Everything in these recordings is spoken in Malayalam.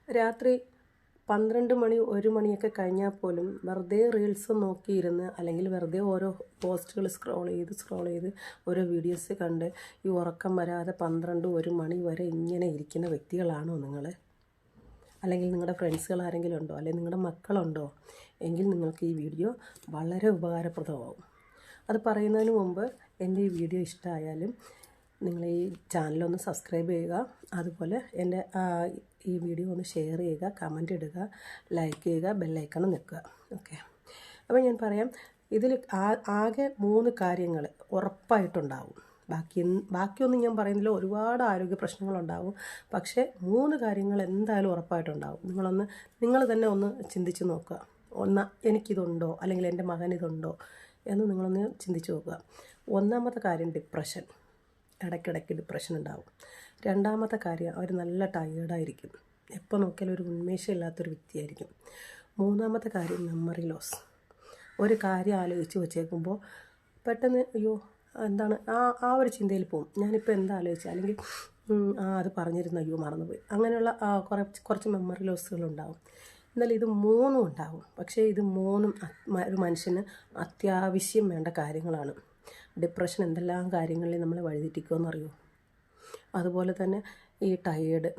രാത്രി 12 മണി 1 മണിയൊക്കെ കഴിഞ്ഞാൽ പോലും വെറുതെ റീൽസ് നോക്കിയിരുന്ന് അല്ലെങ്കിൽ വെറുതെ ഓരോ പോസ്റ്റുകൾ സ്ക്രോൾ ചെയ്ത് ഓരോ വീഡിയോസ് കണ്ട് ഈ ഉറക്കം വരാതെ 12 1 മണി വരെ ഇങ്ങനെ ഇരിക്കുന്ന വ്യക്തികളാണോ നിങ്ങൾ? അല്ലെങ്കിൽ നിങ്ങളുടെ ഫ്രണ്ട്സുകൾ ആരെങ്കിലും ഉണ്ടോ? അല്ലെങ്കിൽ നിങ്ങളുടെ മക്കളുണ്ടോ? എങ്കിൽ നിങ്ങൾക്ക് ഈ വീഡിയോ വളരെ ഉപകാരപ്രദമാവും. അത് പറയുന്നതിന് മുമ്പ് എൻ്റെ ഈ വീഡിയോ ഇഷ്ടമായാലും നിങ്ങൾ ഈ ചാനലൊന്ന് സബ്സ്ക്രൈബ് ചെയ്യുക. അതുപോലെ എൻ്റെ ഈ വീഡിയോ ഒന്ന് ഷെയർ ചെയ്യുക, കമൻ്റ് ഇടുക, ലൈക്ക് ചെയ്യുക, ബെല്ലൈക്കൺ നിൽക്കുക. ഓക്കെ, അപ്പോൾ ഞാൻ പറയാം. ഇതിൽ ആകെ 3 കാര്യങ്ങൾ ഉറപ്പായിട്ടുണ്ടാവും. ബാക്കിയൊന്നും ഞാൻ പറയുന്നില്ല. ഒരുപാട് ആരോഗ്യ പ്രശ്നങ്ങളുണ്ടാവും. പക്ഷേ 3 കാര്യങ്ങൾ എന്തായാലും ഉറപ്പായിട്ടുണ്ടാവും. നിങ്ങൾ തന്നെ ഒന്ന് ചിന്തിച്ച് നോക്കുക. എനിക്കിതുണ്ടോ അല്ലെങ്കിൽ എൻ്റെ മകനിതുണ്ടോ എന്ന് നിങ്ങളൊന്ന് ചിന്തിച്ച് നോക്കുക. ഒന്നാമത്തെ കാര്യം ഡിപ്രഷൻ. ഇടയ്ക്കിടയ്ക്ക് ഡിപ്രഷൻ ഉണ്ടാവും. രണ്ടാമത്തെ കാര്യം അവർ നല്ല ടയേർഡായിരിക്കും. എപ്പോൾ നോക്കിയാലും ഒരു ഉന്മേഷമില്ലാത്തൊരു വ്യക്തിയായിരിക്കും. മൂന്നാമത്തെ കാര്യം മെമ്മറി ലോസ്. ഒരു കാര്യം ആലോചിച്ച് വെച്ചേക്കുമ്പോൾ പെട്ടെന്ന് അയ്യോ എന്താണ് ആ ഒരു ചിന്തയിൽ പോകും. ഞാനിപ്പോൾ എന്താ ആലോചിച്ചത്, അല്ലെങ്കിൽ അത് പറഞ്ഞിരുന്നു, അയ്യോ മറന്നുപോയി. അങ്ങനെയുള്ള കുറച്ച് മെമ്മറി ലോസുകളുണ്ടാവും. എന്നാൽ ഇത് 3 ഉണ്ടാവും. പക്ഷേ ഇത് 3 ഒരു മനുഷ്യന് അത്യാവശ്യം വേണ്ട കാര്യങ്ങളാണ്. ഡിപ്രഷൻ എന്തെല്ലാം കാര്യങ്ങളിൽ നമ്മളെ വഴിതെറ്റിക്കുമെന്ന് അറിയുമോ? അതുപോലെ തന്നെ ഈ ടയേർഡ്,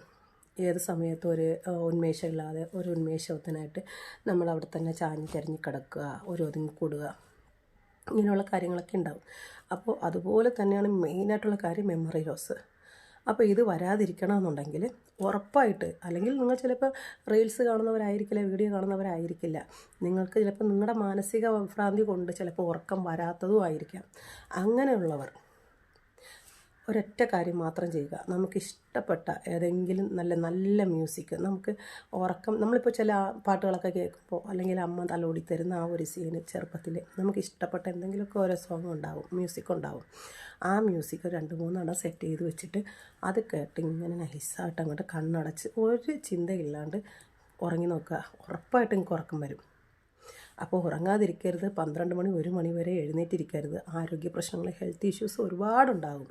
ഏത് സമയത്തും ഒരു ഉന്മേഷമില്ലാതെ ഒരു ഉന്മേഷത്തിനായിട്ട് നമ്മൾ അവിടെ തന്നെ ചാഞ്ഞ് ചരിഞ്ഞ് കിടക്കുക, ഒരു ഒതുങ്ങിക്കൂടുക, ഇങ്ങനെയുള്ള കാര്യങ്ങളൊക്കെ ഉണ്ടാവും. അപ്പോൾ അതുപോലെ തന്നെയാണ് മെയിനായിട്ടുള്ള കാര്യം മെമ്മറി ലോസ്. അപ്പോൾ ഇത് വരാതിരിക്കണമെന്നുണ്ടെങ്കിൽ ഉറപ്പായിട്ട്, അല്ലെങ്കിൽ നിങ്ങൾ ചിലപ്പോൾ റീൽസ് കാണുന്നവരായിരിക്കില്ല, വീഡിയോ കാണുന്നവരായിരിക്കില്ല. നിങ്ങൾക്ക് ചിലപ്പോൾ നിങ്ങളുടെ മാനസിക വിഭ്രാന്തി കൊണ്ട് ചിലപ്പോൾ ഉറക്കം വരാത്തതും ആയിരിക്കാം. അങ്ങനെയുള്ളവർ ഒരൊറ്റ കാര്യം മാത്രം ചെയ്യുക. നമുക്കിഷ്ടപ്പെട്ട ഏതെങ്കിലും നല്ല മ്യൂസിക്, നമുക്ക് ഉറക്കം, നമ്മളിപ്പോൾ ചില പാട്ടുകളൊക്കെ കേൾക്കുമ്പോൾ അല്ലെങ്കിൽ അമ്മ തലോടി തരുന്ന ആ ഒരു സീന്, ചെറുപ്പത്തിൽ നമുക്കിഷ്ടപ്പെട്ട എന്തെങ്കിലുമൊക്കെ ഓരോ സോങ് ഉണ്ടാവും, മ്യൂസിക് ഉണ്ടാവും. ആ മ്യൂസിക് 2-3 എണ്ണം സെറ്റ് ചെയ്ത് വെച്ചിട്ട് അത് കേട്ട് ഇങ്ങനെ നൈസായിട്ട് അങ്ങോട്ട് കണ്ണടച്ച് ഒരു ചിന്തയില്ലാണ്ട് ഉറങ്ങി നോക്കുക. ഉറപ്പായിട്ടും എനിക്ക് ഉറക്കം വരും. അപ്പോൾ ഉറങ്ങാതിരിക്കരുത്. 12 മണി 1 മണി വരെ എഴുന്നേറ്റിരിക്കരുത്. ആരോഗ്യ പ്രശ്നങ്ങൾ, ഹെൽത്ത് ഇഷ്യൂസ് ഒരുപാടുണ്ടാകും.